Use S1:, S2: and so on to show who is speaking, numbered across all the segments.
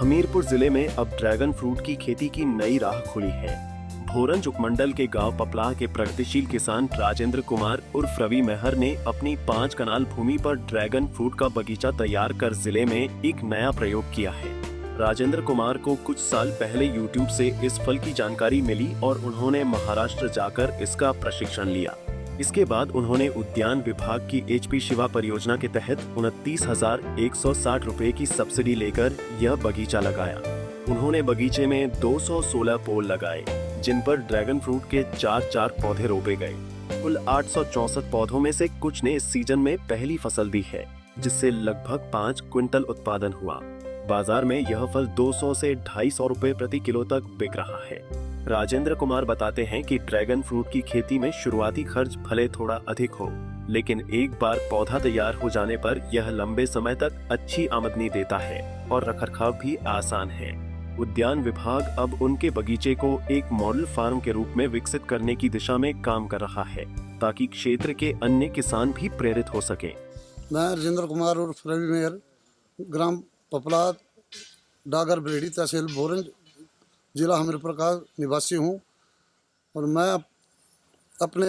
S1: हमीरपुर जिले में अब ड्रैगन फ्रूट की खेती की नई राह खुली है। भोरंज उपमंडल के गांव पपलाह के प्रगतिशील किसान राजेंद्र कुमार उर्फ रवि मेहर ने अपनी 5 कनाल भूमि पर ड्रैगन फ्रूट का बगीचा तैयार कर जिले में एक नया प्रयोग किया है। राजेंद्र कुमार को कुछ साल पहले YouTube से इस फल की जानकारी मिली और उन्होंने महाराष्ट्र जाकर इसका प्रशिक्षण लिया। इसके बाद उन्होंने उद्यान विभाग की HP शिवा परियोजना के तहत 29,160 रुपए की सब्सिडी लेकर यह बगीचा लगाया। उन्होंने बगीचे में 216 पोल लगाए, जिन पर ड्रैगन फ्रूट के 4 पौधे रोपे गए। कुल 864 पौधों में से कुछ ने इस सीजन में पहली फसल दी है, जिससे लगभग 5 क्विंटल उत्पादन हुआ। बाजार में यह फल 200 से 250 रुपए प्रति किलो तक बिक रहा है। राजेंद्र कुमार बताते हैं कि ड्रैगन फ्रूट की खेती में शुरुआती खर्च भले थोड़ा अधिक हो, लेकिन एक बार पौधा तैयार हो जाने पर यह लंबे समय तक अच्छी आमदनी देता है और रखरखाव भी आसान है। उद्यान विभाग अब उनके बगीचे को एक मॉडल फार्म के रूप में विकसित करने की दिशा में काम कर रहा है, ताकि क्षेत्र के अन्य किसान भी प्रेरित हो सके।
S2: मैं राजेंद्र कुमार उर्फ रवि मेहर, ग्राम पपला, डागर बरेड़ी, तहसील भोरंज, जिला हमीरपुर का निवासी हूँ। और मैं अपने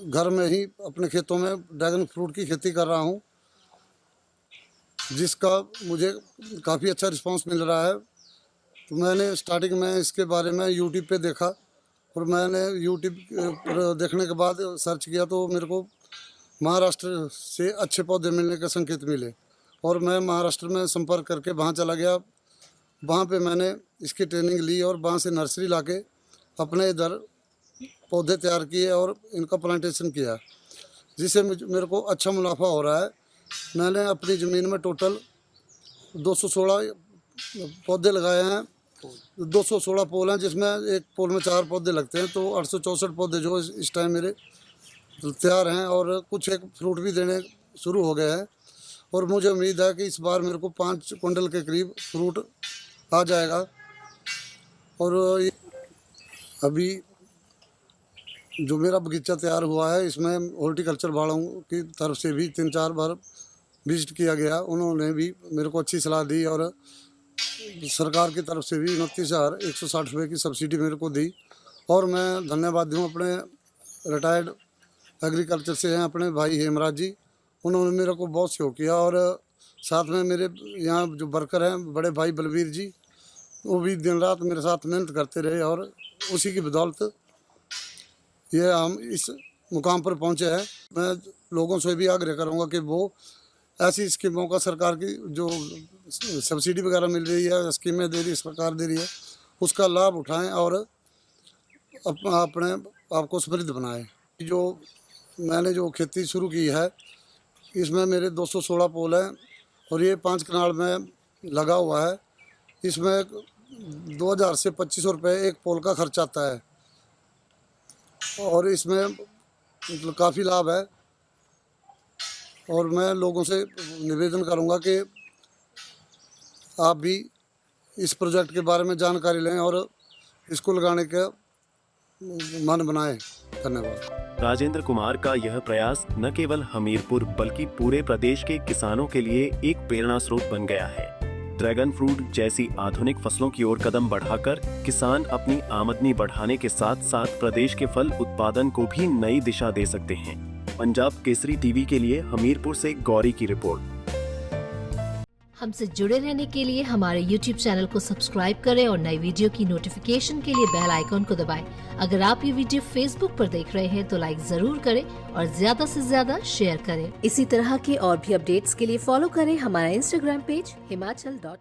S2: घर में ही अपने खेतों में ड्रैगन फ्रूट की खेती कर रहा हूँ, जिसका मुझे काफ़ी अच्छा रिस्पांस मिल रहा है। तो मैंने स्टार्टिंग में इसके बारे में यूट्यूब पे देखा और मैंने यूट्यूब पर देखने के बाद सर्च किया तो मेरे को महाराष्ट्र से अच्छे पौधे मिलने के संकेत मिले और मैं महाराष्ट्र में संपर्क करके वहाँ चला गया। वहाँ पे मैंने इसकी ट्रेनिंग ली और वहाँ से नर्सरी लाके अपने इधर पौधे तैयार किए और इनका प्लांटेशन किया, जिससे मेरे को अच्छा मुनाफा हो रहा है। मैंने अपनी ज़मीन में टोटल 216 पौधे लगाए हैं। 216 पोल हैं, जिसमें एक पोल में 4 पौधे लगते हैं, तो 864 पौधे जो इस टाइम मेरे तैयार हैं और कुछ एक फ्रूट भी देने शुरू हो गए हैं। और मुझे उम्मीद है कि इस बार मेरे को 5 क्विंटल के करीब फ्रूट आ जाएगा। और अभी जो मेरा बगीचा तैयार हुआ है, इसमें हॉर्टिकल्चर वालों की तरफ से भी 3-4 बार विजिट किया गया। उन्होंने भी मेरे को अच्छी सलाह दी और सरकार की तरफ से भी 29,160 रुपये की सब्सिडी मेरे को दी। और मैं धन्यवाद दूँ अपने रिटायर्ड एग्रीकल्चर से हैं अपने भाई हेमराज जी, उन्होंने मेरे को बहुत सहयोग किया। और साथ में मेरे यहाँ जो वर्कर हैं बड़े भाई बलबीर जी, वो भी दिन रात मेरे साथ मेहनत करते रहे और उसी की बदौलत ये हम इस मुकाम पर पहुँचे हैं। मैं लोगों से भी आग्रह करूँगा कि वो ऐसी स्कीमों का, सरकार की जो सब्सिडी वगैरह मिल रही है, स्कीमें दे रही है, सरकार दे रही है, उसका लाभ उठाएं और अपने आप को समृद्ध बनाएं। जो मैंने जो खेती शुरू की है, इसमें मेरे 216 पोल हैं और ये 5 कनाल में लगा हुआ है। इसमें 2,000 से 2,500 रुपये एक पोल का खर्च आता है और इसमें मतलब काफ़ी लाभ है। और मैं लोगों से निवेदन करूंगा कि आप भी इस प्रोजेक्ट के बारे में जानकारी लें और इसको लगाने का मन बनाएं। धन्यवाद।
S1: राजेंद्र कुमार का यह प्रयास न केवल हमीरपुर बल्कि पूरे प्रदेश के किसानों के लिए एक प्रेरणा स्रोत बन गया है। ड्रैगन फ्रूट जैसी आधुनिक फसलों की ओर कदम बढ़ाकर किसान अपनी आमदनी बढ़ाने के साथ साथ प्रदेश के फल उत्पादन को भी नई दिशा दे सकते हैं। पंजाब केसरी टीवी के लिए हमीरपुर से गौरी की रिपोर्ट।
S3: हमसे जुड़े रहने के लिए हमारे YouTube चैनल को सब्सक्राइब करें और नई वीडियो की नोटिफिकेशन के लिए बेल आइकॉन को दबाएं। अगर आप ये वीडियो Facebook पर देख रहे हैं तो लाइक जरूर करें और ज्यादा से ज्यादा शेयर करें। इसी तरह के और भी अपडेट्स के लिए फॉलो करें हमारा Instagram पेज himachal.ke।